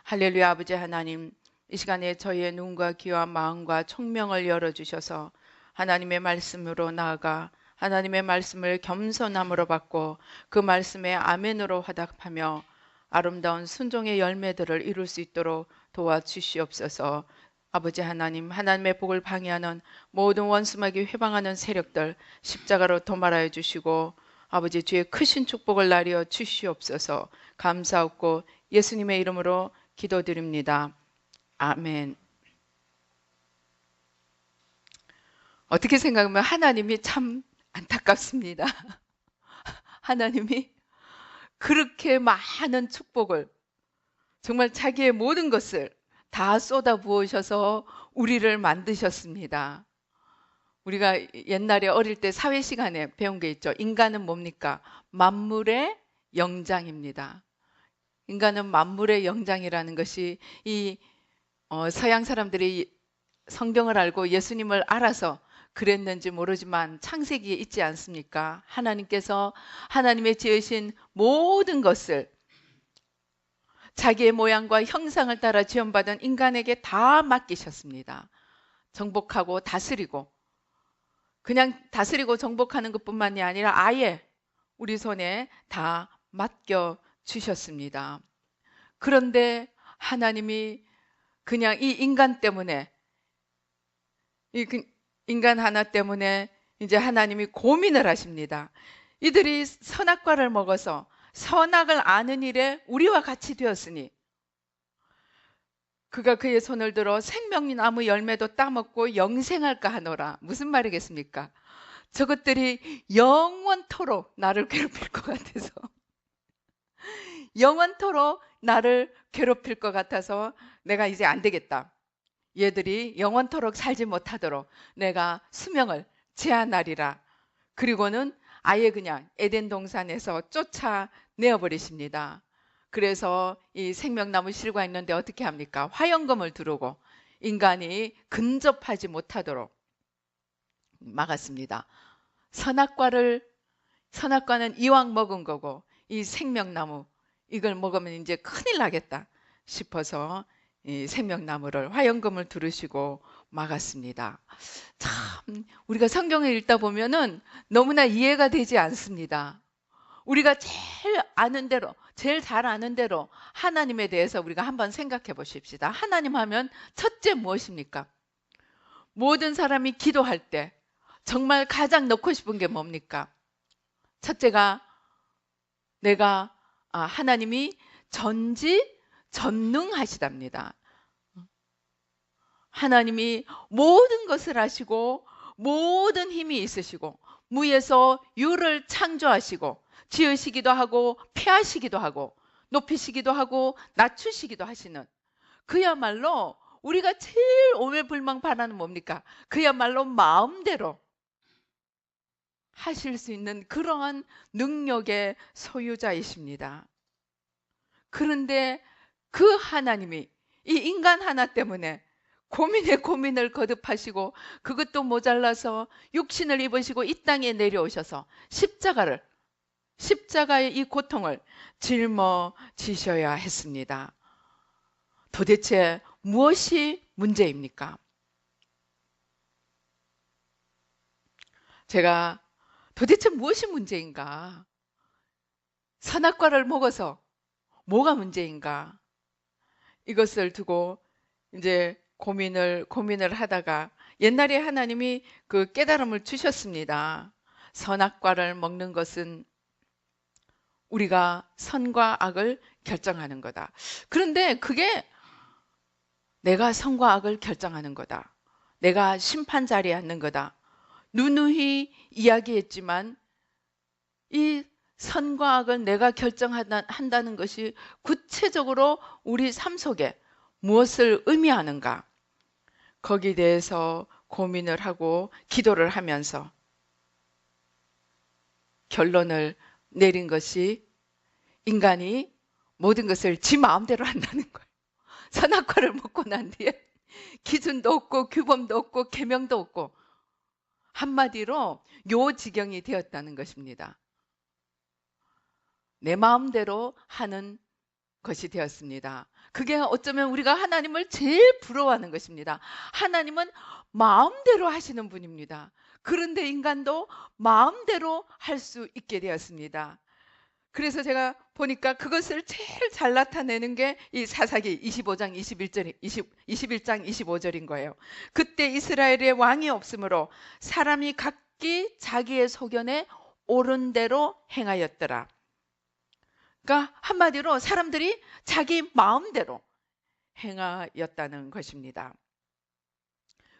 할렐루야. 아버지 하나님, 이 시간에 저희의 눈과 귀와 마음과 총명을 열어주셔서 하나님의 말씀으로 나아가 하나님의 말씀을 겸손함으로 받고 그 말씀에 아멘으로 화답하며 아름다운 순종의 열매들을 이룰 수 있도록 도와주시옵소서. 아버지 하나님, 하나님의 복을 방해하는 모든 원수마귀 회방하는 세력들 십자가로 도말하여 주시고 아버지 주의 크신 축복을 나리어 주시옵소서. 감사하고 예수님의 이름으로 기도드립니다. 아멘. 어떻게 생각하면 하나님이 참 안타깝습니다. 하나님이 그렇게 많은 축복을 정말 자기의 모든 것을 다 쏟아 부으셔서 우리를 만드셨습니다. 우리가 옛날에 어릴 때 사회 시간에 배운 게 있죠. 인간은 뭡니까? 만물의 영장입니다. 인간은 만물의 영장이라는 것이 이 서양 사람들이 성경을 알고 예수님을 알아서 그랬는지 모르지만 창세기에 있지 않습니까? 하나님께서 하나님의 지으신 모든 것을 자기의 모양과 형상을 따라 지음받은 인간에게 다 맡기셨습니다. 정복하고 다스리고 그냥 다스리고 정복하는 것뿐만이 아니라 아예 우리 손에 다 맡겨 주셨습니다. 그런데 하나님이 그냥 이 인간 때문에 인간 하나 때문에 이제 하나님이 고민을 하십니다. 이들이 선악과를 먹어서 선악을 아는 일에 우리와 같이 되었으니 그가 그의 손을 들어 생명나무 열매도 따먹고 영생할까 하노라. 무슨 말이겠습니까? 저것들이 영원토록 나를 괴롭힐 것 같아서 영원토록 나를 괴롭힐 것 같아서 내가 이제 안 되겠다. 얘들이 영원토록 살지 못하도록 내가 수명을 제한하리라. 그리고는 아예 그냥 에덴 동산에서 쫓아내어 버리십니다. 그래서 이 생명나무 실과 있는데 어떻게 합니까? 화영검을 두르고 인간이 근접하지 못하도록 막았습니다. 선악과는 이왕 먹은 거고 이 생명나무 이걸 먹으면 이제 큰일 나겠다 싶어서 이 생명나무를 화영검을 두르시고 막았습니다. 참 우리가 성경을 읽다 보면은 너무나 이해가 되지 않습니다. 우리가 제일 잘 아는 대로 하나님에 대해서 우리가 한번 생각해 보십시다. 하나님 하면 첫째 무엇입니까? 모든 사람이 기도할 때 정말 가장 넣고 싶은 게 뭡니까? 첫째가 하나님이 전지전능하시답니다. 하나님이 모든 것을 아시고 모든 힘이 있으시고 무에서 유를 창조하시고 지으시기도 하고 폐하시기도 하고 높이시기도 하고 낮추시기도 하시는 그야말로 우리가 제일 오매불망 바라는 뭡니까? 그야말로 마음대로 하실 수 있는 그러한 능력의 소유자이십니다. 그런데 그 하나님이 이 인간 하나 때문에 고민에 고민을 거듭하시고 그것도 모자라서 육신을 입으시고 이 땅에 내려오셔서 십자가의 이 고통을 짊어지셔야 했습니다. 도대체 무엇이 문제입니까? 제가 도대체 무엇이 문제인가? 선악과를 먹어서 뭐가 문제인가? 이것을 두고 이제 고민을 하다가 옛날에 하나님이 그 깨달음을 주셨습니다. 선악과를 먹는 것은 우리가 선과 악을 결정하는 거다. 그런데 그게 내가 선과 악을 결정하는 거다. 내가 심판 자리에 앉는 거다. 누누이 이야기했지만 이 선과 악을 내가 결정한다는 것이 구체적으로 우리 삶 속에 무엇을 의미하는가? 거기에 대해서 고민을 하고 기도를 하면서 결론을 내린 것이 인간이 모든 것을 지 마음대로 한다는 거예요. 선악과를 먹고 난 뒤에 기준도 없고 규범도 없고 계명도 없고 한마디로 요 지경이 되었다는 것입니다. 내 마음대로 하는 것이 되었습니다. 그게 어쩌면 우리가 하나님을 제일 부러워하는 것입니다. 하나님은 마음대로 하시는 분입니다. 그런데 인간도 마음대로 할 수 있게 되었습니다. 그래서 제가 보니까 그것을 제일 잘 나타내는 게 이 사사기 25장 21장 25절인 거예요. 그때 이스라엘의 왕이 없으므로 사람이 각기 자기의 소견에 옳은 대로 행하였더라. 그러니까 한마디로 사람들이 자기 마음대로 행하였다는 것입니다.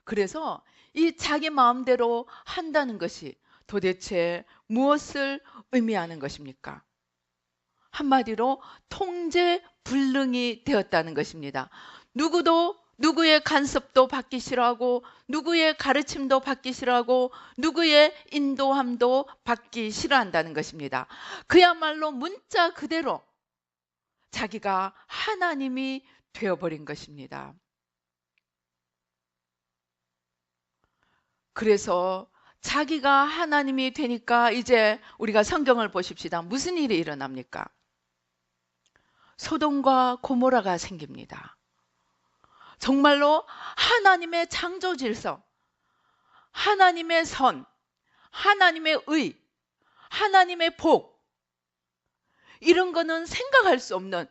그래서 이 자기 마음대로 한다는 것이 도대체 무엇을 의미하는 것입니까? 한마디로 통제불능이 되었다는 것입니다. 누구도 누구의 간섭도 받기 싫어하고 누구의 가르침도 받기 싫어하고 누구의 인도함도 받기 싫어한다는 것입니다. 그야말로 문자 그대로 자기가 하나님이 되어버린 것입니다. 그래서 자기가 하나님이 되니까 이제 우리가 성경을 보십시다. 무슨 일이 일어납니까? 소돔과 고모라가 생깁니다. 정말로 하나님의 창조 질서, 하나님의 선, 하나님의 의, 하나님의 복, 이런 거는 생각할 수 없는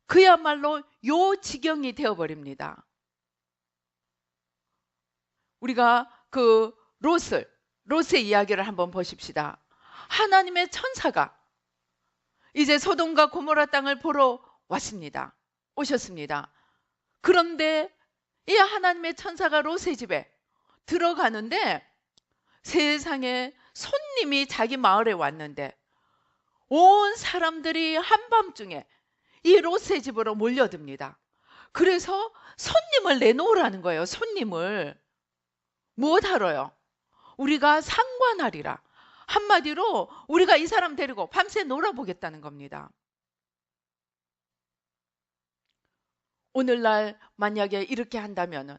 그야말로 요 지경이 되어버립니다. 우리가 그 롯의 이야기를 한번 보십시다. 하나님의 천사가 이제 소돔과 고모라 땅을 보러 오셨습니다. 그런데 이 하나님의 천사가 롯의 집에 들어가는데 세상에 손님이 자기 마을에 왔는데 온 사람들이 한밤중에 이 롯의 집으로 몰려듭니다. 그래서 손님을 내놓으라는 거예요. 손님을. 무엇하러요? 우리가 상관하리라. 한마디로 우리가 이 사람 데리고 밤새 놀아보겠다는 겁니다. 오늘날 만약에 이렇게 한다면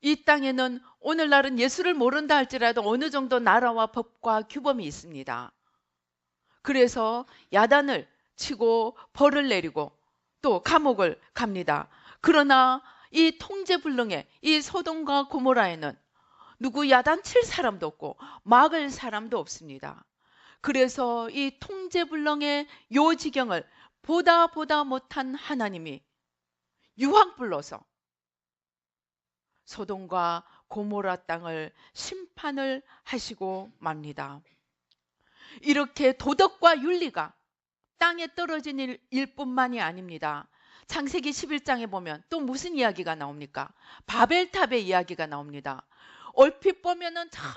이 땅에는 오늘날은 예수를 모른다 할지라도 어느 정도 나라와 법과 규범이 있습니다. 그래서 야단을 치고 벌을 내리고 또 감옥을 갑니다. 그러나 이 통제불능의 이 소돔과 고모라에는 누구 야단칠 사람도 없고 막을 사람도 없습니다. 그래서 이 통제불능의 요 지경을 보다 못한 하나님이 유황불로서 소돔과 고모라 땅을 심판을 하시고 맙니다. 이렇게 도덕과 윤리가 땅에 떨어진 일뿐만이 아닙니다. 창세기 11장에 보면 또 무슨 이야기가 나옵니까? 바벨탑의 이야기가 나옵니다. 얼핏 보면은 참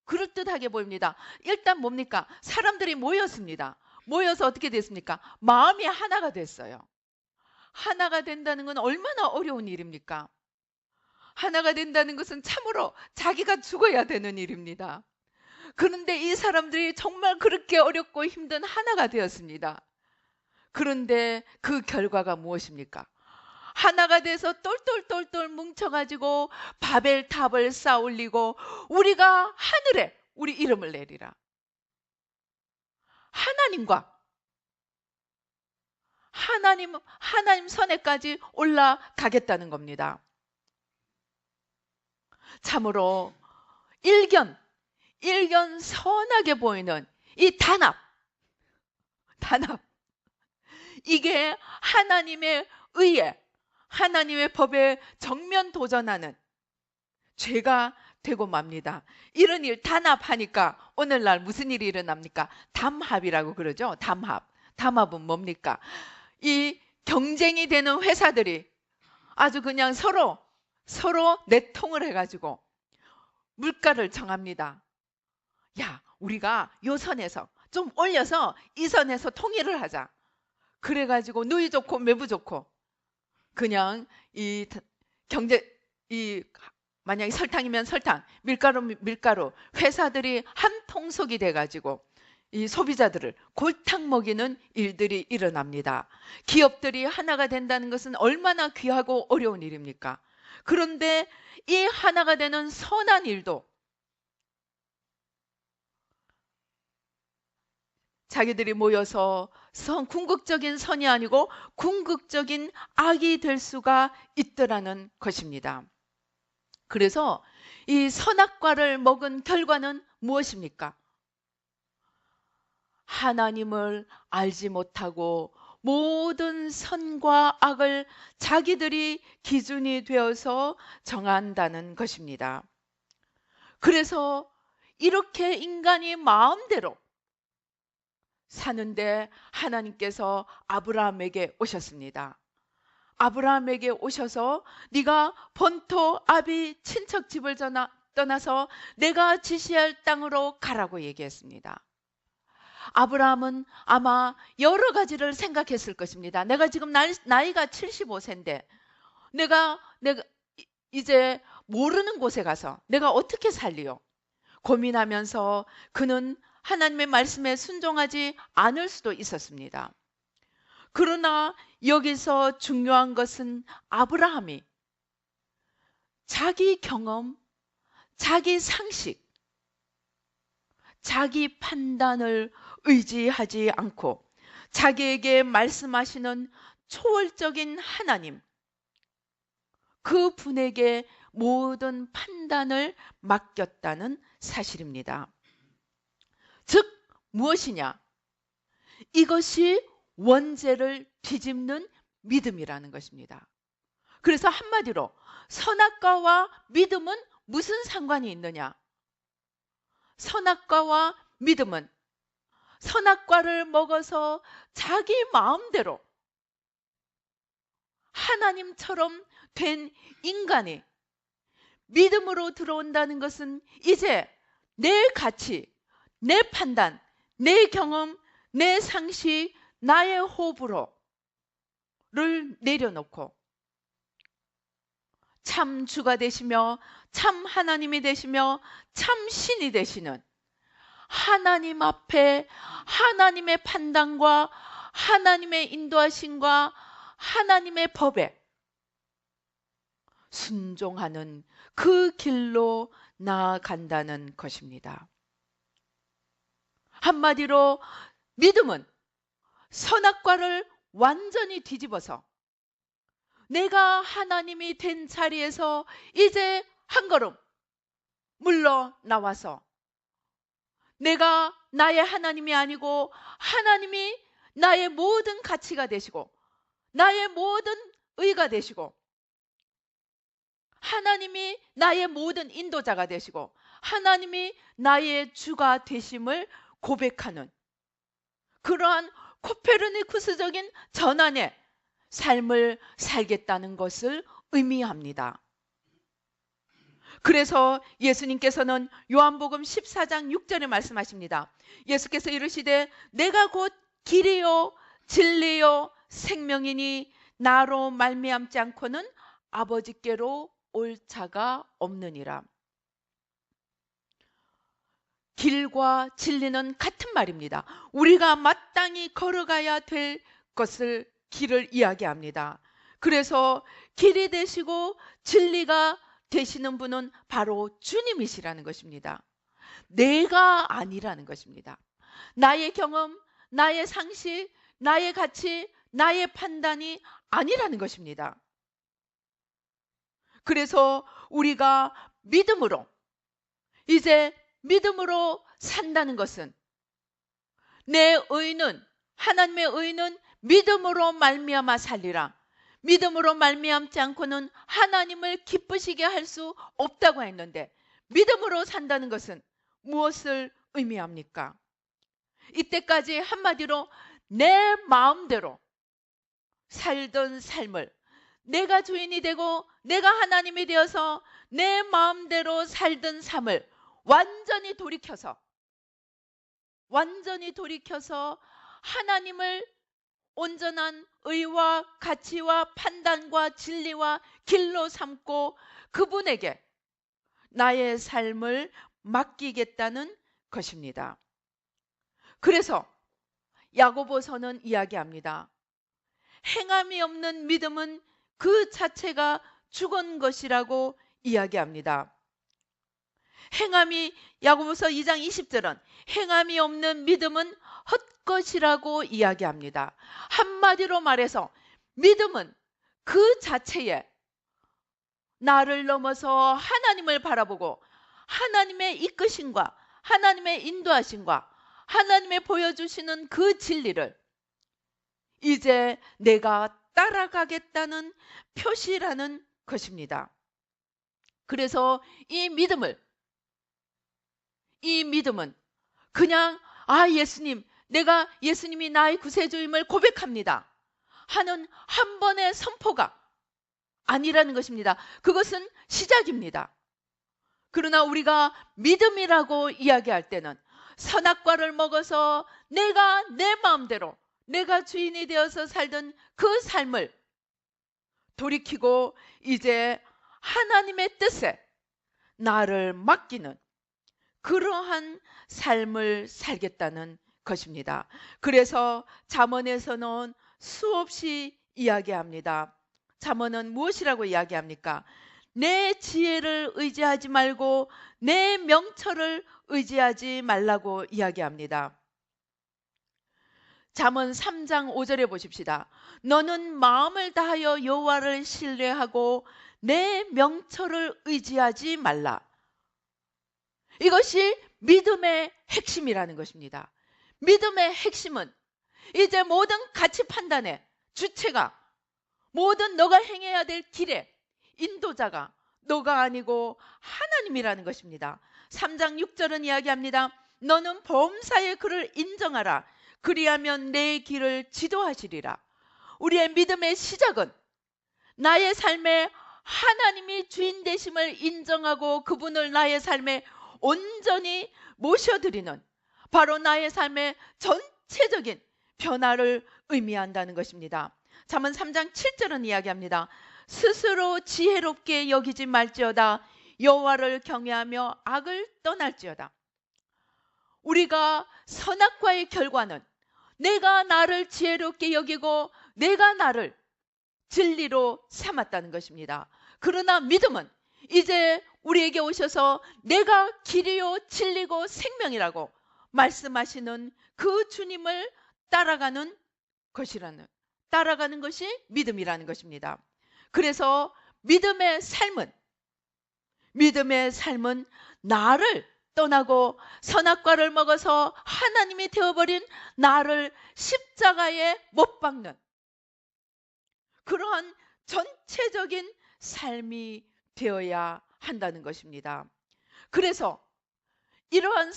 그럴듯하게 보입니다. 일단 뭡니까? 사람들이 모였습니다. 모여서 어떻게 됐습니까? 마음이 하나가 됐어요. 하나가 된다는 건 얼마나 어려운 일입니까? 하나가 된다는 것은 참으로 자기가 죽어야 되는 일입니다. 그런데 이 사람들이 정말 그렇게 어렵고 힘든 하나가 되었습니다. 그런데 그 결과가 무엇입니까? 하나가 돼서 똘똘똘똘 뭉쳐가지고 바벨탑을 쌓아올리고 우리가 하늘에 우리 이름을 내리라. 하나님 선에까지 올라가겠다는 겁니다. 참으로 일견 선하게 보이는 이 단합 이게 하나님의 의에 하나님의 법에 정면 도전하는 죄가 되고 맙니다. 이런 일 단합하니까 오늘날 무슨 일이 일어납니까? 담합이라고 그러죠. 담합은 뭡니까? 이 경쟁이 되는 회사들이 아주 그냥 서로 내통을 해가지고 물가를 정합니다. 야, 우리가 요 선에서 좀 올려서 이 선에서 통일을 하자. 그래가지고 누이 좋고 매부 좋고 그냥 이 만약에 설탕이면 설탕, 밀가루 회사들이 한 통속이 돼가지고 이 소비자들을 골탕 먹이는 일들이 일어납니다. 기업들이 하나가 된다는 것은 얼마나 귀하고 어려운 일입니까? 그런데 이 하나가 되는 선한 일도 자기들이 모여서 궁극적인 선이 아니고 궁극적인 악이 될 수가 있더라는 것입니다. 그래서 이 선악과를 먹은 결과는 무엇입니까? 하나님을 알지 못하고 모든 선과 악을 자기들이 기준이 되어서 정한다는 것입니다. 그래서 이렇게 인간이 마음대로 사는데 하나님께서 아브라함에게 오셨습니다. 아브라함에게 오셔서 네가 본토 아비 친척 집을 떠나서 내가 지시할 땅으로 가라고 얘기했습니다. 아브라함은 아마 여러 가지를 생각했을 것입니다. 내가 지금 나이가 75세인데 내가 이제 모르는 곳에 가서 내가 어떻게 살리요? 고민하면서 그는 하나님의 말씀에 순종하지 않을 수도 있었습니다. 그러나 여기서 중요한 것은 아브라함이 자기 경험, 자기 상식, 자기 판단을 의지하지 않고 자기에게 말씀하시는 초월적인 하나님, 그 분에게 모든 판단을 맡겼다는 사실입니다. 즉 무엇이냐? 이것이 원죄를 뒤집는 믿음이라는 것입니다. 그래서 한마디로 선악과와 믿음은 무슨 상관이 있느냐? 선악과와 믿음은 선악과를 먹어서 자기 마음대로 하나님처럼 된 인간이 믿음으로 들어온다는 것은 이제 내 가치, 내 판단, 내 경험, 내 상식, 나의 호불호를 내려놓고 참 주가 되시며 참 하나님이 되시며 참 신이 되시는 하나님 앞에 하나님의 판단과 하나님의 인도하심과 하나님의 법에 순종하는 그 길로 나아간다는 것입니다. 한마디로 믿음은 선악과를 완전히 뒤집어서 내가 하나님이 된 자리에서 이제 한 걸음 물러나와서 내가 나의 하나님이 아니고 하나님이 나의 모든 가치가 되시고 나의 모든 의가 되시고 하나님이 나의 모든 인도자가 되시고 하나님이 나의 주가 되심을 고백하는 그러한 코페르니쿠스적인 전환의 삶을 살겠다는 것을 의미합니다. 그래서 예수님께서는 요한복음 14장 6절에 말씀하십니다. 예수께서 이르시되 내가 곧 길이요 진리요 생명이니 나로 말미암지 않고는 아버지께로 올 자가 없느니라. 길과 진리는 같은 말입니다. 우리가 마땅히 걸어가야 될 것을 길을 이야기합니다. 그래서 길이 되시고 진리가 되시는 분은 바로 주님이시라는 것입니다. 내가 아니라는 것입니다. 나의 경험, 나의 상식, 나의 가치, 나의 판단이 아니라는 것입니다. 그래서 우리가 믿음으로 이제 믿음으로 산다는 것은 내 의는 하나님의 의는 믿음으로 말미암아 살리라. 믿음으로 말미암지 않고는 하나님을 기쁘시게 할 수 없다고 했는데 믿음으로 산다는 것은 무엇을 의미합니까? 이때까지 한마디로 내 마음대로 살던 삶을 내가 주인이 되고 내가 하나님이 되어서 내 마음대로 살던 삶을 완전히 돌이켜서 하나님을 온전한 의와 가치와 판단과 진리와 길로 삼고 그분에게 나의 삶을 맡기겠다는 것입니다. 그래서 야고보서는 이야기합니다. 행함이 없는 믿음은 그 자체가 죽은 것이라고 이야기합니다. 행함이, 야고보서 2장 20절은 행함이 없는 믿음은 헛것이라고 이야기합니다. 한마디로 말해서 믿음은 그 자체에 나를 넘어서 하나님을 바라보고 하나님의 이끄심과 하나님의 인도하심과 하나님의 보여주시는 그 진리를 이제 내가 따라가겠다는 표시라는 것입니다. 그래서 이 믿음은 그냥 예수님, 내가 예수님이 나의 구세주임을 고백합니다 하는 한 번의 선포가 아니라는 것입니다. 그것은 시작입니다. 그러나 우리가 믿음이라고 이야기할 때는 선악과를 먹어서 내가 내 마음대로 내가 주인이 되어서 살던 그 삶을 돌이키고 이제 하나님의 뜻에 나를 맡기는 그러한 삶을 살겠다는 것입니다. 그래서 잠언에서는 수없이 이야기합니다. 잠언은 무엇이라고 이야기합니까? 내 지혜를 의지하지 말고 내 명철을 의지하지 말라고 이야기합니다. 잠언 3장 5절에 보십시다. 너는 마음을 다하여 여호와를 신뢰하고 내 명철을 의지하지 말라. 이것이 믿음의 핵심이라는 것입니다. 믿음의 핵심은 이제 모든 가치 판단의 주체가, 모든 너가 행해야 될 길의 인도자가 너가 아니고 하나님이라는 것입니다. 3장 6절은 이야기합니다. 너는 범사의 그를 인정하라. 그리하면 내 길을 지도하시리라. 우리의 믿음의 시작은 나의 삶에 하나님이 주인 되심을 인정하고 그분을 나의 삶에 온전히 모셔드리는 바로 나의 삶의 전체적인 변화를 의미한다는 것입니다. 잠언 3장 7절은 이야기합니다. 스스로 지혜롭게 여기지 말지어다. 여호와를 경외하며 악을 떠날지어다. 우리가 선악과의 결과는 내가 나를 지혜롭게 여기고 내가 나를 진리로 삼았다는 것입니다. 그러나 믿음은 이제 우리에게 오셔서 내가 길이요 진리고 생명이라고 말씀하시는 그 주님을 따라가는 것이 믿음이라는 것입니다. 그래서 믿음의 삶은 나를 떠나고 선악과를 먹어서 하나님이 되어버린 나를 십자가에 못 박는 그러한 전체적인 삶이 되어야 한다는 것입니다. 그래서 이러한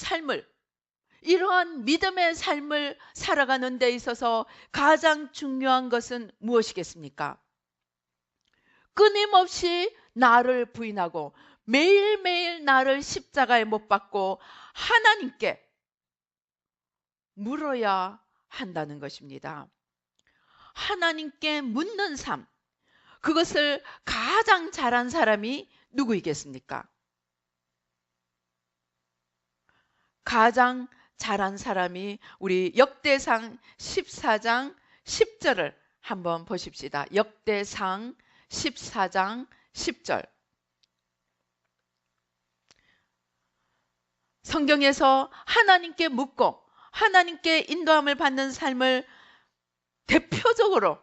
믿음의 삶을 살아가는 데 있어서 가장 중요한 것은 무엇이겠습니까? 끊임없이 나를 부인하고 매일매일 나를 십자가에 못 박고 하나님께 물어야 한다는 것입니다. 하나님께 묻는 삶, 그것을 가장 잘한 사람이 누구이겠습니까? 가장 잘한 사람이 우리 역대상 14장 10절을 한번 보십시다. 역대상 14장 10절. 성경에서 하나님께 묻고 하나님께 인도함을 받는 삶을 대표적으로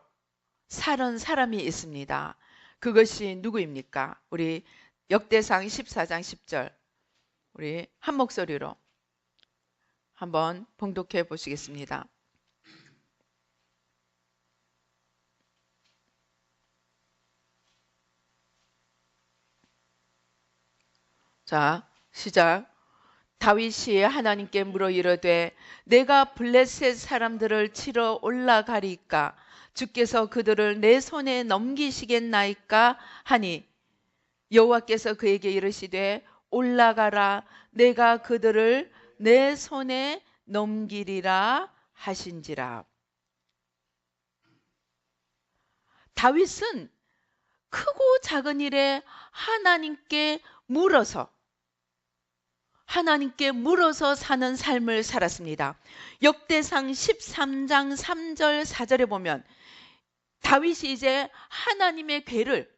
살은 사람이 있습니다. 그것이 누구입니까? 우리 역대상 14장 10절 우리 한 목소리로 한번 봉독해 보시겠습니다. 자, 시작. 다윗이 하나님께 물어 이르되 내가 블레셋 사람들을 치러 올라가리까 주께서 그들을 내 손에 넘기시겠나이까 하니 여호와께서 그에게 이르시되 올라가라 내가 그들을 내 손에 넘기리라 하신지라. 다윗은 크고 작은 일에 하나님께 물어서 사는 삶을 살았습니다. 역대상 13장 3절 4절에 보면 다윗이 이제 하나님의 궤를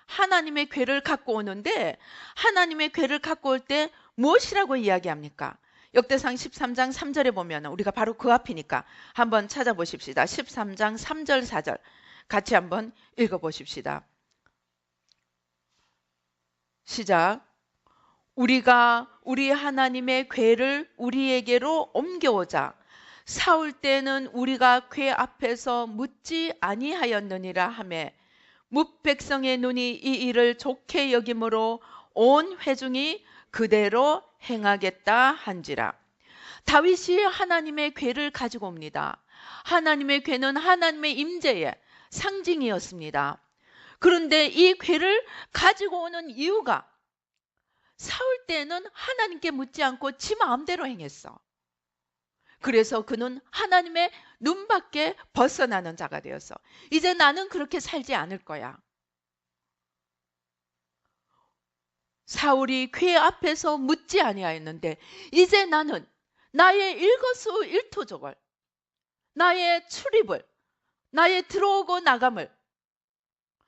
하나님의 궤를 갖고 오는데, 하나님의 궤를 갖고 올 때 무엇이라고 이야기합니까? 역대상 13장 3절에 보면, 우리가 바로 그 앞이니까 한번 찾아보십시다. 13장 3절 4절 같이 한번 읽어보십시다. 시작. 우리가 우리 하나님의 궤를 우리에게로 옮겨오자. 사울 때는 우리가 궤 앞에서 묻지 아니하였느니라 하매, 뭇 백성의 눈이 이 일을 좋게 여김으로 온 회중이 그대로 행하겠다 한지라. 다윗이 하나님의 궤를 가지고 옵니다. 하나님의 궤는 하나님의 임재의 상징이었습니다. 그런데 이 궤를 가지고 오는 이유가, 사울 때는 하나님께 묻지 않고 지 마음대로 행했어. 그래서 그는 하나님의 눈밖에 벗어나는 자가 되었어. 이제 나는 그렇게 살지 않을 거야. 사울이 궤 앞에서 묻지 아니하였는데, 이제 나는 나의 일거수일투족을, 나의 출입을, 나의 들어오고 나감을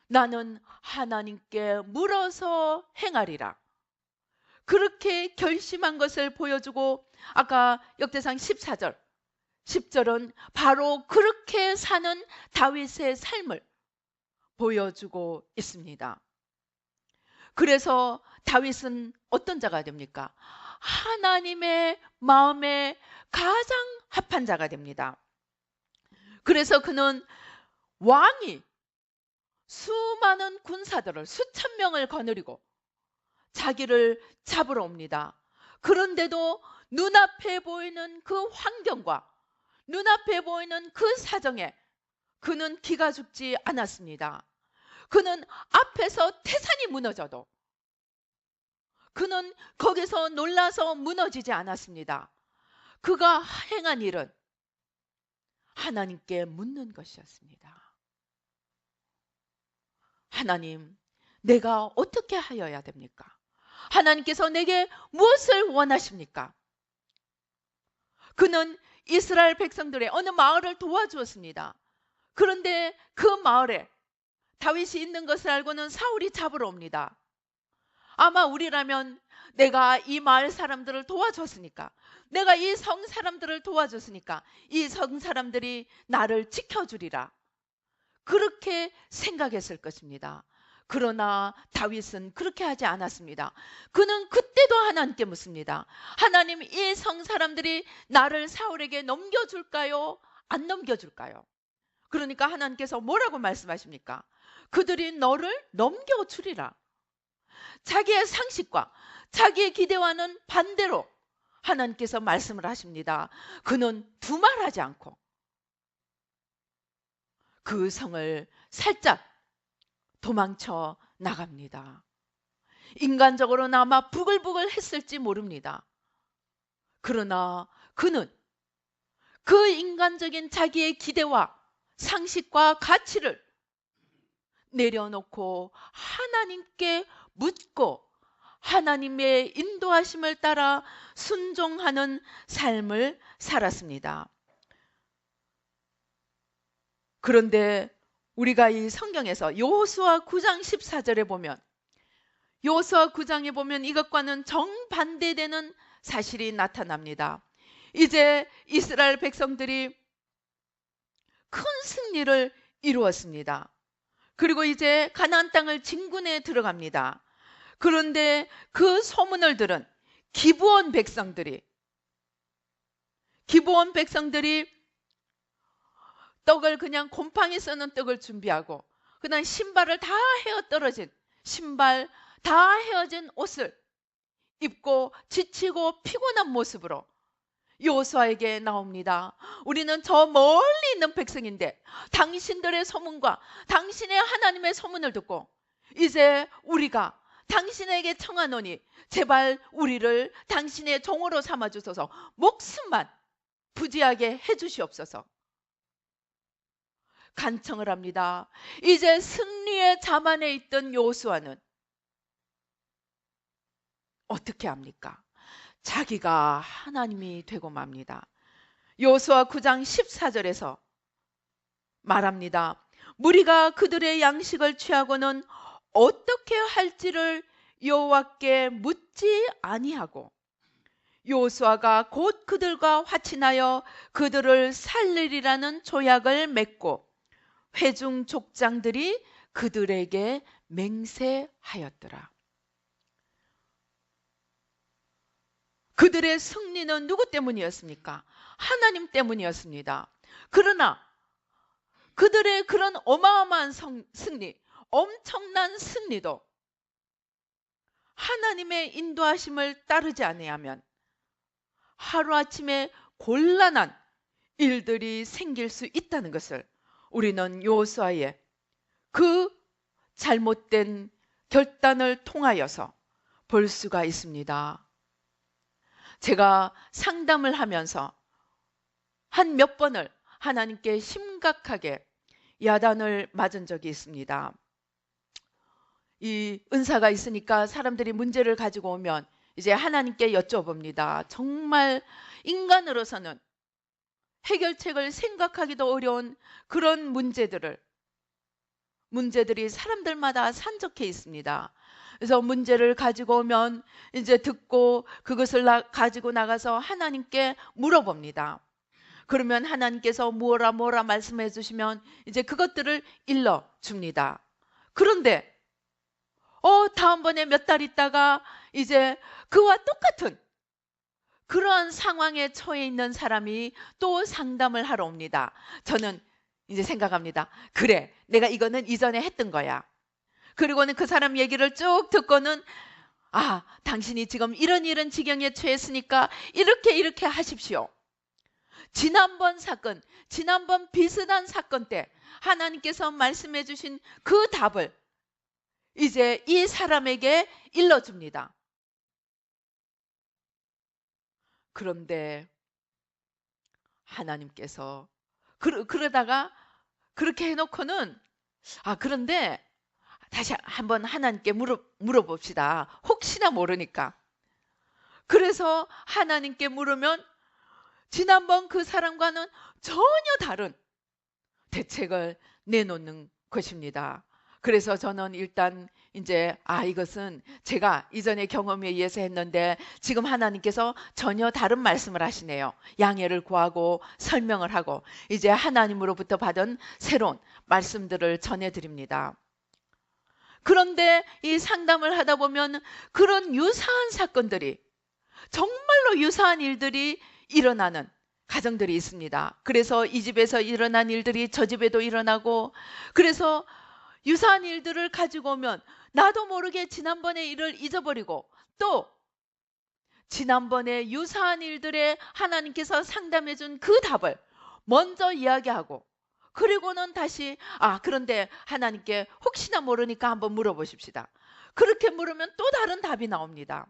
나는 하나님께 물어서 행하리라. 그렇게 결심한 것을 보여주고, 아까 역대상 14절 10절은 바로 그렇게 사는 다윗의 삶을 보여주고 있습니다. 그래서 다윗은 어떤 자가 됩니까? 하나님의 마음에 가장 합한 자가 됩니다. 그래서 그는 왕이 수많은 군사들을, 수천 명을 거느리고 자기를 잡으러 옵니다. 그런데도 눈앞에 보이는 그 환경과 눈앞에 보이는 그 사정에 그는 기가 죽지 않았습니다. 그는 앞에서 태산이 무너져도 그는 거기서 놀라서 무너지지 않았습니다. 그가 행한 일은 하나님께 묻는 것이었습니다. 하나님, 내가 어떻게 하여야 됩니까? 하나님께서 내게 무엇을 원하십니까? 그는 이스라엘 백성들의 어느 마을을 도와주었습니다. 그런데 그 마을에 다윗이 있는 것을 알고는 사울이 잡으러 옵니다. 아마 우리라면, 내가 이 마을 사람들을 도와줬으니까, 내가 이 성 사람들을 도와줬으니까 이 성 사람들이 나를 지켜주리라, 그렇게 생각했을 것입니다. 그러나 다윗은 그렇게 하지 않았습니다. 그는 그때도 하나님께 묻습니다. 하나님, 이 성 사람들이 나를 사울에게 넘겨줄까요? 안 넘겨줄까요? 그러니까 하나님께서 뭐라고 말씀하십니까? 그들이 너를 넘겨주리라. 자기의 상식과 자기의 기대와는 반대로 하나님께서 말씀을 하십니다. 그는 두말하지 않고 그 성을 살짝 도망쳐 나갑니다. 인간적으로는 아마 부글부글 했을지 모릅니다. 그러나 그는 그 인간적인 자기의 기대와 상식과 가치를 내려놓고 하나님께 묻고 하나님의 인도하심을 따라 순종하는 삶을 살았습니다. 그런데 우리가 이 성경에서 여호수아 9장 14절에 보면, 여호수아 9장에 보면 이것과는 정반대되는 사실이 나타납니다. 이제 이스라엘 백성들이 큰 승리를 이루었습니다. 그리고 이제 가나안 땅을 진군해 들어갑니다. 그런데 그 소문을 들은 기브온 백성들이 떡을, 그냥 곰팡이 쓰는 떡을 준비하고, 그다음 신발을 다 헤어 떨어진 신발, 다 헤어진 옷을 입고 지치고 피곤한 모습으로 여호수아에게 나옵니다. 우리는 저 멀리 있는 백성인데 당신들의 소문과 당신의 하나님의 소문을 듣고 이제 우리가 당신에게 청하노니 제발 우리를 당신의 종으로 삼아주소서, 목숨만 부지하게 해주시옵소서 간청을 합니다. 이제 승리의 자만에 있던 여호수아는 어떻게 합니까? 자기가 하나님이 되고 맙니다. 여호수아 9장 14절에서 말합니다. 무리가 그들의 양식을 취하고는 어떻게 할지를 여호와께 묻지 아니하고 요수아가 곧 그들과 화친하여 그들을 살리리라는 조약을 맺고 회중 족장들이 그들에게 맹세하였더라. 그들의 승리는 누구 때문이었습니까? 하나님 때문이었습니다. 그러나 그들의 그런 어마어마한 승리, 엄청난 승리도 하나님의 인도하심을 따르지 아니하면 하루아침에 곤란한 일들이 생길 수 있다는 것을 우리는 여호수아의 그 잘못된 결단을 통하여서 볼 수가 있습니다. 제가 상담을 하면서 한 몇 번을 하나님께 심각하게 야단을 맞은 적이 있습니다. 이 은사가 있으니까 사람들이 문제를 가지고 오면 이제 하나님께 여쭤봅니다. 정말 인간으로서는 해결책을 생각하기도 어려운 그런 문제들이 사람들마다 산적해 있습니다. 그래서 문제를 가지고 오면 이제 듣고 그것을 가지고 나가서 하나님께 물어봅니다. 그러면 하나님께서 뭐라 말씀해 주시면 이제 그것들을 일러 줍니다. 그런데 다음번에 몇 달 있다가 이제 그와 똑같은 그러한 상황에 처해 있는 사람이 또 상담을 하러 옵니다. 저는 이제 생각합니다. 그래, 내가 이거는 이전에 했던 거야. 그리고는 그 사람 얘기를 쭉 듣고는 당신이 지금 이런 지경에 처했으니까 이렇게 하십시오. 지난번 비슷한 사건 때 하나님께서 말씀해 주신 그 답을 이제 이 사람에게 일러줍니다. 그런데 하나님께서 그러다가 그렇게 해놓고는 그런데 다시 한번 하나님께 물어봅시다. 혹시나 모르니까. 그래서 하나님께 물으면 지난번 그 사람과는 전혀 다른 대책을 내놓는 것입니다. 그래서 저는 일단 이제 이것은 제가 이전의 경험에 의해서 했는데 지금 하나님께서 전혀 다른 말씀을 하시네요. 양해를 구하고 설명을 하고 이제 하나님으로부터 받은 새로운 말씀들을 전해드립니다. 그런데 이 상담을 하다 보면 그런 유사한 사건들이 정말로 유사한 일들이 일어나는 가정들이 있습니다. 그래서 이 집에서 일어난 일들이 저 집에도 일어나고 그래서 유사한 일들을 가지고 오면 나도 모르게 지난번의 일을 잊어버리고 또 지난번에 유사한 일들에 하나님께서 상담해 준 그 답을 먼저 이야기하고 그리고는 다시 그런데 하나님께 혹시나 모르니까 한번 물어보십시다. 그렇게 물으면 또 다른 답이 나옵니다.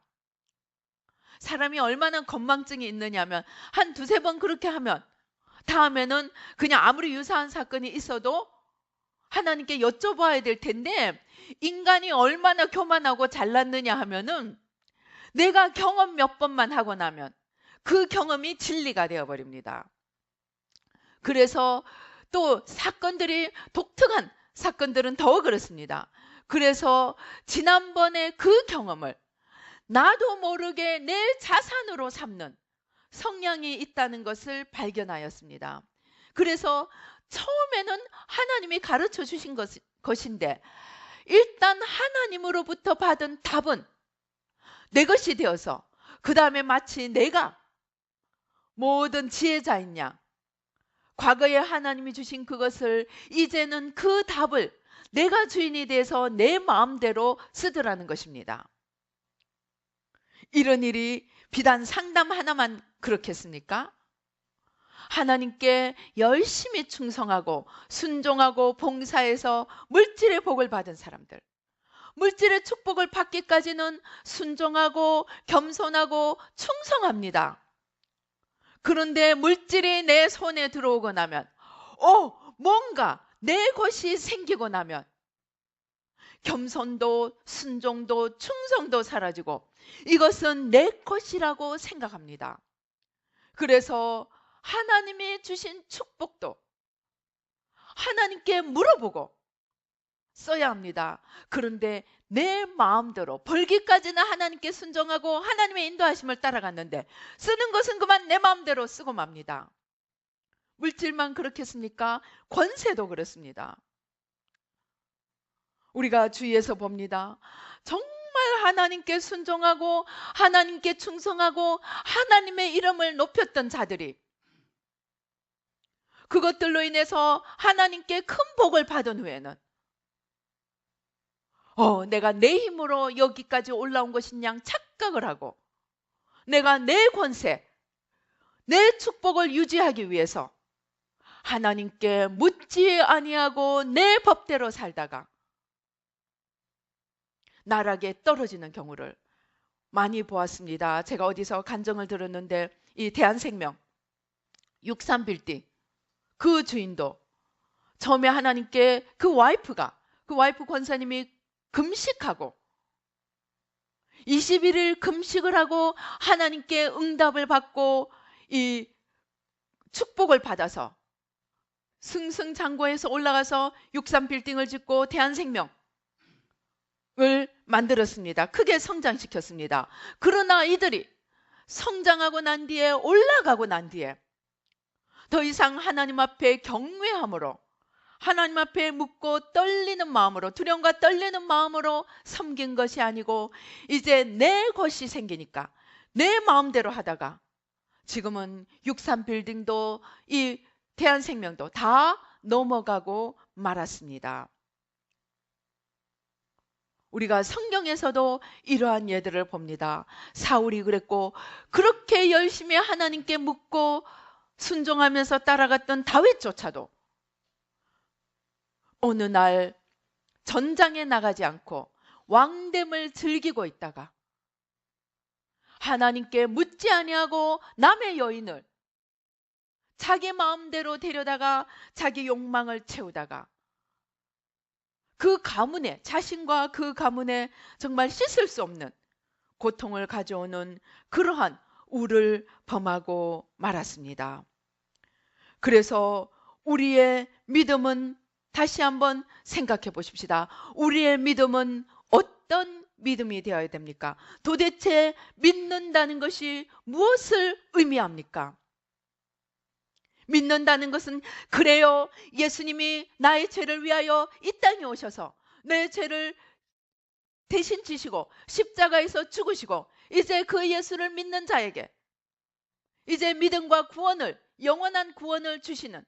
사람이 얼마나 건망증이 있느냐면 한 두세 번 그렇게 하면 다음에는 그냥 아무리 유사한 사건이 있어도 하나님께 여쭤봐야 될 텐데 인간이 얼마나 교만하고 잘났느냐 하면은 내가 경험 몇 번만 하고 나면 그 경험이 진리가 되어버립니다. 그래서 또 독특한 사건들은 더 그렇습니다. 그래서 지난번에 그 경험을 나도 모르게 내 자산으로 삼는 성향이 있다는 것을 발견하였습니다. 그래서 처음에는 하나님이 가르쳐 주신 것인데 일단 하나님으로부터 받은 답은 내 것이 되어서 그 다음에 마치 내가 모든 지혜자인 양 과거에 하나님이 주신 그것을 이제는 그 답을 내가 주인이 돼서 내 마음대로 쓰더라는 것입니다. 이런 일이 비단 상담 하나만 그렇겠습니까? 하나님께 열심히 충성하고 순종하고 봉사해서 물질의 복을 받은 사람들, 물질의 축복을 받기까지는 순종하고 겸손하고 충성합니다. 그런데 물질이 내 손에 들어오고 나면 뭔가 내 것이 생기고 나면 겸손도 순종도 충성도 사라지고 이것은 내 것이라고 생각합니다. 그래서 하나님이 주신 축복도 하나님께 물어보고 써야 합니다. 그런데 내 마음대로 벌기까지는 하나님께 순종하고 하나님의 인도하심을 따라갔는데 쓰는 것은 그만 내 마음대로 쓰고 맙니다. 물질만 그렇겠습니까? 권세도 그렇습니다. 우리가 주위에서 봅니다. 정말 하나님께 순종하고 하나님께 충성하고 하나님의 이름을 높였던 자들이 그것들로 인해서 하나님께 큰 복을 받은 후에는 내가 내 힘으로 여기까지 올라온 것인 양 착각을 하고 내가 내 권세, 내 축복을 유지하기 위해서 하나님께 묻지 아니하고 내 법대로 살다가 나락에 떨어지는 경우를 많이 보았습니다. 제가 어디서 간증을 들었는데 이 대한생명 63빌딩 그 주인도 처음에 하나님께 그 와이프 권사님이 금식하고 21일 금식을 하고 하나님께 응답을 받고 이 축복을 받아서 승승장구해서 올라가서 63빌딩을 짓고 대한생명을 만들었습니다. 크게 성장시켰습니다. 그러나 이들이 성장하고 난 뒤에 올라가고 난 뒤에 더 이상 하나님 앞에 경외함으로 하나님 앞에 묻고 떨리는 마음으로 두려움과 떨리는 마음으로 섬긴 것이 아니고 이제 내 것이 생기니까 내 마음대로 하다가 지금은 63빌딩도 이 대한생명도 다 넘어가고 말았습니다. 우리가 성경에서도 이러한 예들을 봅니다. 사울이 그랬고 그렇게 열심히 하나님께 묻고 순종하면서 따라갔던 다윗조차도 어느 날 전장에 나가지 않고 왕됨을 즐기고 있다가 하나님께 묻지 아니하고 남의 여인을 자기 마음대로 데려다가 자기 욕망을 채우다가 그 가문에 자신과 그 가문에 정말 씻을 수 없는 고통을 가져오는 그러한 우를 범하고 말았습니다. 그래서 우리의 믿음은 다시 한번 생각해 보십시다. 우리의 믿음은 어떤 믿음이 되어야 됩니까? 도대체 믿는다는 것이 무엇을 의미합니까? 믿는다는 것은 그래요. 예수님이 나의 죄를 위하여 이 땅에 오셔서 내 죄를 대신 지시고 십자가에서 죽으시고 이제 그 예수를 믿는 자에게 이제 믿음과 구원을 영원한 구원을 주시는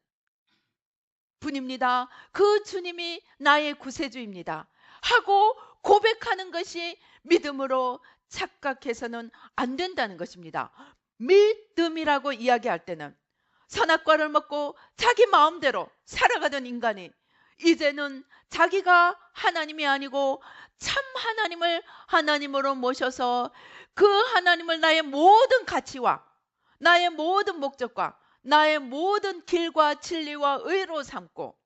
분입니다. 그 주님이 나의 구세주입니다 하고 고백하는 것이 믿음으로 착각해서는 안 된다는 것입니다. 믿음이라고 이야기할 때는 선악과를 먹고 자기 마음대로 살아가던 인간이 이제는 자기가 하나님이 아니고 참 하나님을 하나님으로 모셔서 그 하나님을 나의 모든 가치와 나의 모든 목적과 나의 모든 길과 진리와 의로 삼고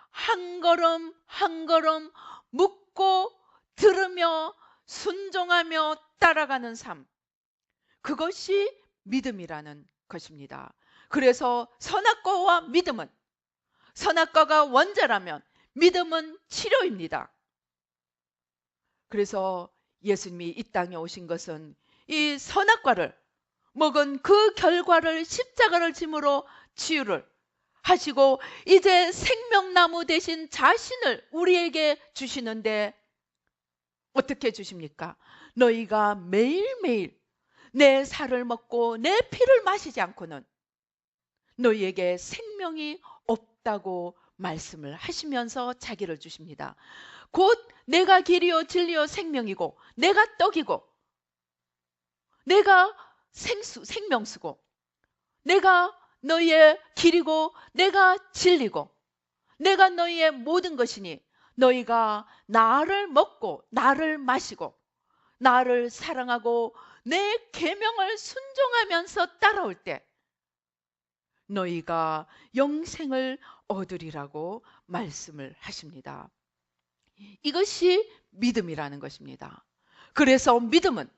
한 걸음 한 걸음 묻고 들으며 순종하며 따라가는 삶, 그것이 믿음이라는 것입니다. 그래서 선악과와 믿음은, 선악과가 원죄라면 믿음은 치료입니다. 그래서 예수님이 이 땅에 오신 것은 이 선악과를 먹은 그 결과를 십자가를 짐으로 치유를 하시고 이제 생명나무 대신 자신을 우리에게 주시는데 어떻게 주십니까? 너희가 매일매일 내 살을 먹고 내 피를 마시지 않고는 너희에게 생명이 없다고 말씀을 하시면서 자기를 주십니다. 곧 내가 길이요 진리요 생명이고 내가 떡이고 내가 생명수고 내가 너희의 길이고 내가 진리고 내가 너희의 모든 것이니 너희가 나를 먹고 나를 마시고 나를 사랑하고 내 계명을 순종하면서 따라올 때 너희가 영생을 얻으리라고 말씀을 하십니다. 이것이 믿음이라는 것입니다. 그래서 믿음은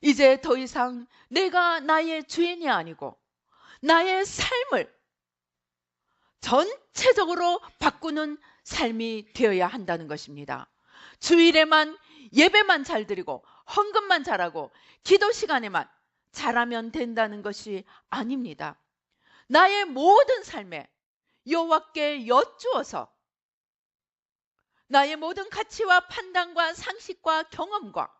이제 더 이상 내가 나의 주인이 아니고 나의 삶을 전체적으로 바꾸는 삶이 되어야 한다는 것입니다. 주일에만 예배만 잘 드리고 헌금만 잘하고 기도 시간에만 잘하면 된다는 것이 아닙니다. 나의 모든 삶에 여호와께 여쭈어서 나의 모든 가치와 판단과 상식과 경험과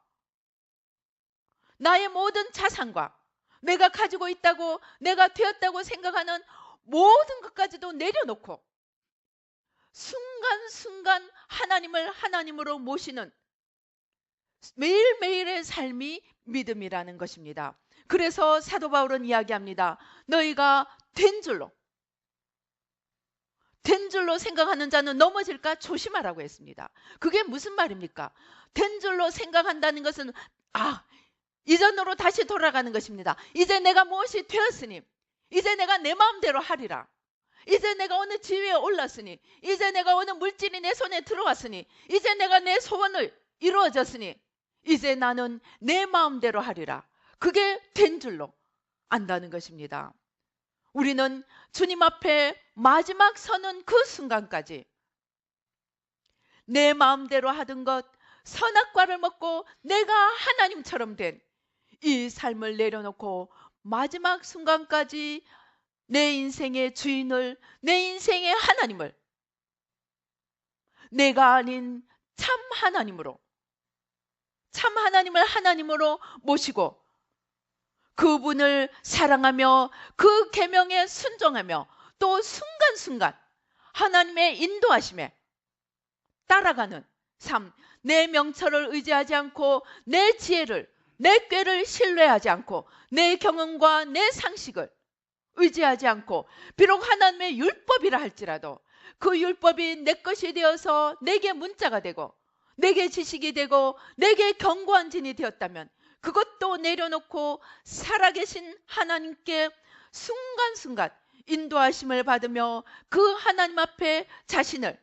나의 모든 자산과 내가 가지고 있다고 내가 되었다고 생각하는 모든 것까지도 내려놓고 순간순간 하나님을 하나님으로 모시는 매일매일의 삶이 믿음이라는 것입니다. 그래서 사도 바울은 이야기합니다. 너희가 된 줄로 생각하는 자는 넘어질까 조심하라고 했습니다. 그게 무슨 말입니까? 된 줄로 생각한다는 것은 이전으로 다시 돌아가는 것입니다. 이제 내가 무엇이 되었으니 이제 내가 내 마음대로 하리라. 이제 내가 어느 지위에 올랐으니 이제 내가 어느 물질이 내 손에 들어왔으니 이제 내가 내 소원을 이루어졌으니 이제 나는 내 마음대로 하리라. 그게 된 줄로 안다는 것입니다. 우리는 주님 앞에 마지막 서는 그 순간까지 내 마음대로 하던 것 선악과를 먹고 내가 하나님처럼 된 이 삶을 내려놓고 마지막 순간까지 내 인생의 주인을 내 인생의 하나님을 내가 아닌 참 하나님을 하나님으로 모시고 그분을 사랑하며 그 계명에 순종하며 또 순간순간 하나님의 인도하심에 따라가는 삶, 내 명철을 의지하지 않고 내 지혜를 내 꾀를 신뢰하지 않고 내 경험과 내 상식을 의지하지 않고 비록 하나님의 율법이라 할지라도 그 율법이 내 것이 되어서 내게 문자가 되고 내게 지식이 되고 내게 견고한 진이 되었다면 그것도 내려놓고 살아계신 하나님께 순간순간 인도하심을 받으며 그 하나님 앞에 자신을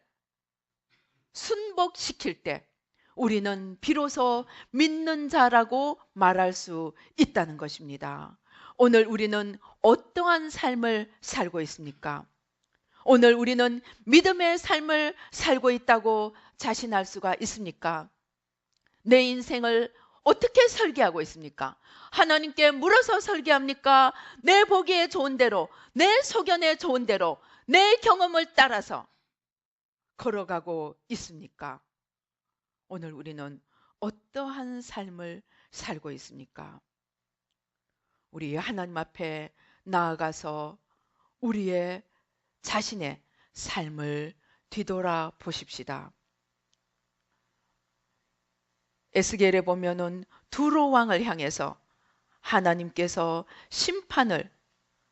순복시킬 때 우리는 비로소 믿는 자라고 말할 수 있다는 것입니다. 오늘 우리는 어떠한 삶을 살고 있습니까? 오늘 우리는 믿음의 삶을 살고 있다고 자신할 수가 있습니까? 내 인생을 어떻게 설계하고 있습니까? 하나님께 물어서 설계합니까? 내 보기에 좋은 대로, 내 소견에 좋은 대로, 내 경험을 따라서 걸어가고 있습니까? 오늘 우리는 어떠한 삶을 살고 있습니까? 우리 하나님 앞에 나아가서 우리의 자신의 삶을 뒤돌아 보십시다. 에스겔에 보면은 두로 왕을 향해서 하나님께서 심판을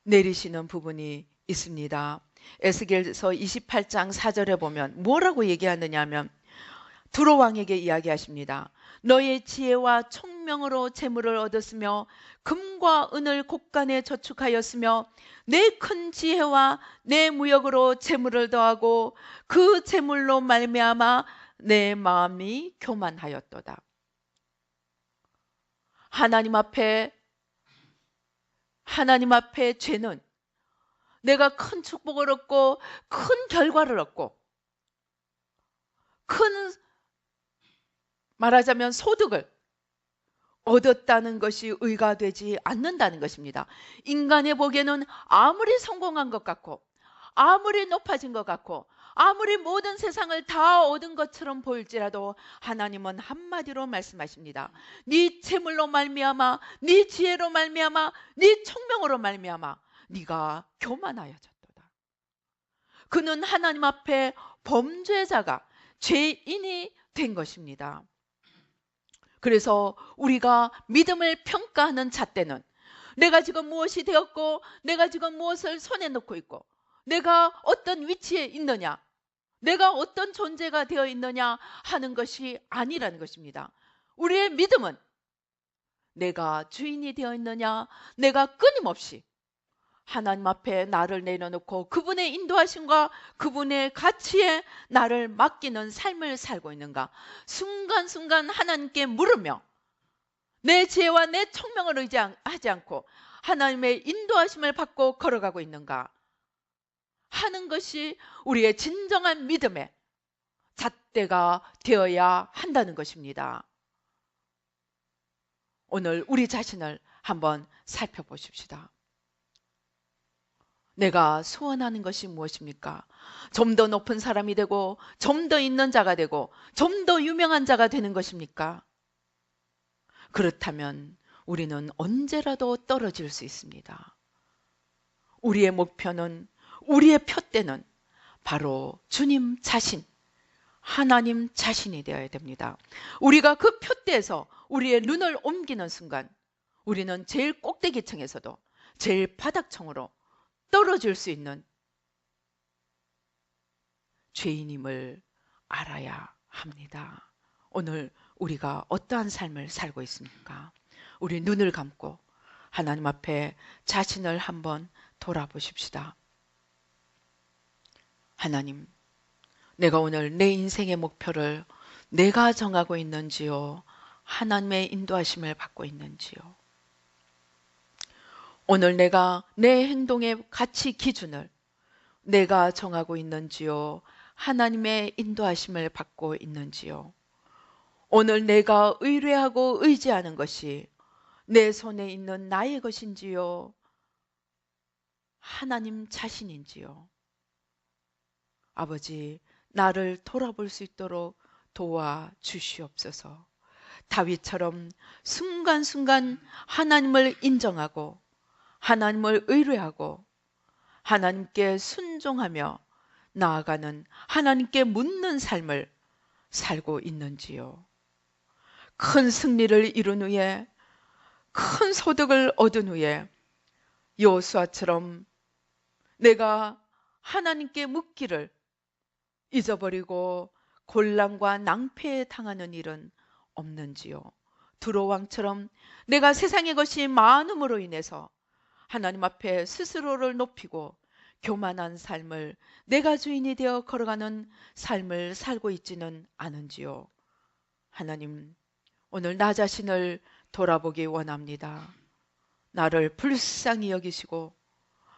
내리시는 부분이 있습니다. 에스겔서 28장 4절에 보면 뭐라고 얘기하느냐 하면 두로 왕에게 이야기하십니다. 너의 지혜와 총명으로 재물을 얻었으며 금과 은을 곳간에 저축하였으며 내 큰 지혜와 내 무역으로 재물을 더하고 그 재물로 말미암아 내 마음이 교만하였도다. 하나님 앞에 죄는 내가 큰 축복을 얻고 큰 결과를 얻고 큰 말하자면 소득을 얻었다는 것이 의가 되지 않는다는 것입니다. 인간의 보기에는 아무리 성공한 것 같고 아무리 높아진 것 같고 아무리 모든 세상을 다 얻은 것처럼 보일지라도 하나님은 한마디로 말씀하십니다. 네 재물로 말미암아 네 지혜로 말미암아 네 총명으로 말미암아 네가 교만하여졌도다. 그는 하나님 앞에 범죄자가 죄인이 된 것입니다. 그래서 우리가 믿음을 평가하는 잣대는 내가 지금 무엇이 되었고 내가 지금 무엇을 손에 넣고 있고 내가 어떤 위치에 있느냐 내가 어떤 존재가 되어 있느냐 하는 것이 아니라는 것입니다. 우리의 믿음은 내가 주인이 되어 있느냐 내가 끊임없이 하나님 앞에 나를 내려놓고 그분의 인도하심과 그분의 가치에 나를 맡기는 삶을 살고 있는가 순간순간 하나님께 물으며 내 지혜와 내 총명을 의지하지 않고 하나님의 인도하심을 받고 걸어가고 있는가 하는 것이 우리의 진정한 믿음의 잣대가 되어야 한다는 것입니다. 오늘 우리 자신을 한번 살펴보십시다. 내가 소원하는 것이 무엇입니까? 좀 더 높은 사람이 되고, 좀 더 있는 자가 되고, 좀 더 유명한 자가 되는 것입니까? 그렇다면 우리는 언제라도 떨어질 수 있습니다. 우리의 목표는, 우리의 표대는 바로 주님 자신, 하나님 자신이 되어야 됩니다. 우리가 그 표대에서 우리의 눈을 옮기는 순간 우리는 제일 꼭대기층에서도 제일 바닥층으로 떨어질 수 있는 죄인임을 알아야 합니다. 오늘 우리가 어떠한 삶을 살고 있습니까? 우리 눈을 감고 하나님 앞에 자신을 한번 돌아보십시다. 하나님, 내가 오늘 내 인생의 목표를 내가 정하고 있는지요? 하나님의 인도하심을 받고 있는지요? 오늘 내가 내 행동의 가치 기준을 내가 정하고 있는지요? 하나님의 인도하심을 받고 있는지요? 오늘 내가 의뢰하고 의지하는 것이 내 손에 있는 나의 것인지요? 하나님 자신인지요? 아버지, 나를 돌아볼 수 있도록 도와주시옵소서. 다윗처럼 순간순간 하나님을 인정하고 하나님을 의뢰하고 하나님께 순종하며 나아가는, 하나님께 묻는 삶을 살고 있는지요? 큰 승리를 이룬 후에, 큰 소득을 얻은 후에 여호수아처럼 내가 하나님께 묻기를 잊어버리고 곤란과 낭패에 당하는 일은 없는지요? 두로왕처럼 내가 세상의 것이 많음으로 인해서 하나님 앞에 스스로를 높이고 교만한 삶을, 내가 주인이 되어 걸어가는 삶을 살고 있지는 않은지요? 하나님, 오늘 나 자신을 돌아보기 원합니다. 나를 불쌍히 여기시고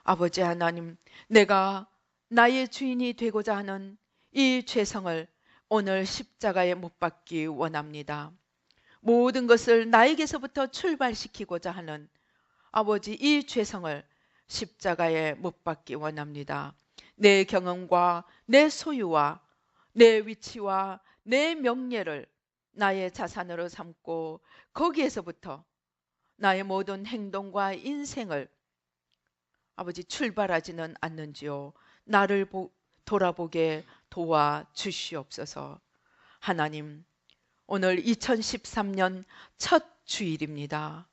아버지 하나님, 내가 나의 주인이 되고자 하는 이 죄성을 오늘 십자가에 못 박기 원합니다. 모든 것을 나에게서부터 출발시키고자 하는 아버지, 이 죄성을 십자가에 못 박기 원합니다. 내 경험과 내 소유와 내 위치와 내 명예를 나의 자산으로 삼고 거기에서부터 나의 모든 행동과 인생을 아버지 출발하지는 않는지요? 나를 돌아보게 도와주시옵소서. 하나님, 오늘 2013년 첫 주일입니다.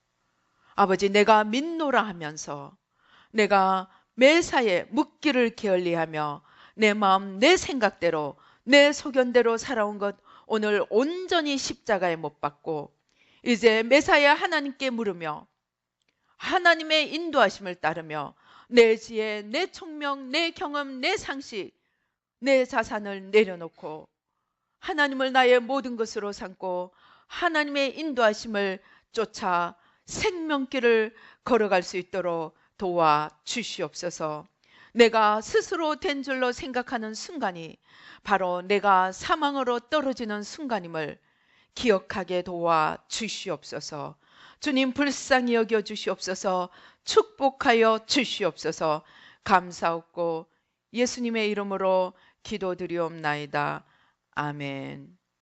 아버지, 내가 믿노라 하면서 내가 매사에 묻기를 게을리하며 내 마음, 내 생각대로, 내 소견대로 살아온 것 오늘 온전히 십자가에 못 박고 이제 매사에 하나님께 물으며 하나님의 인도하심을 따르며 내 지혜, 내 총명, 내 경험, 내 상식, 내 자산을 내려놓고 하나님을 나의 모든 것으로 삼고 하나님의 인도하심을 쫓아 생명길을 걸어갈 수 있도록 도와주시옵소서. 내가 스스로 된 줄로 생각하는 순간이 바로 내가 사망으로 떨어지는 순간임을 기억하게 도와주시옵소서. 주님, 불쌍히 여겨주시옵소서. 축복하여 주시옵소서. 감사하고 예수님의 이름으로 기도드리옵나이다. 아멘.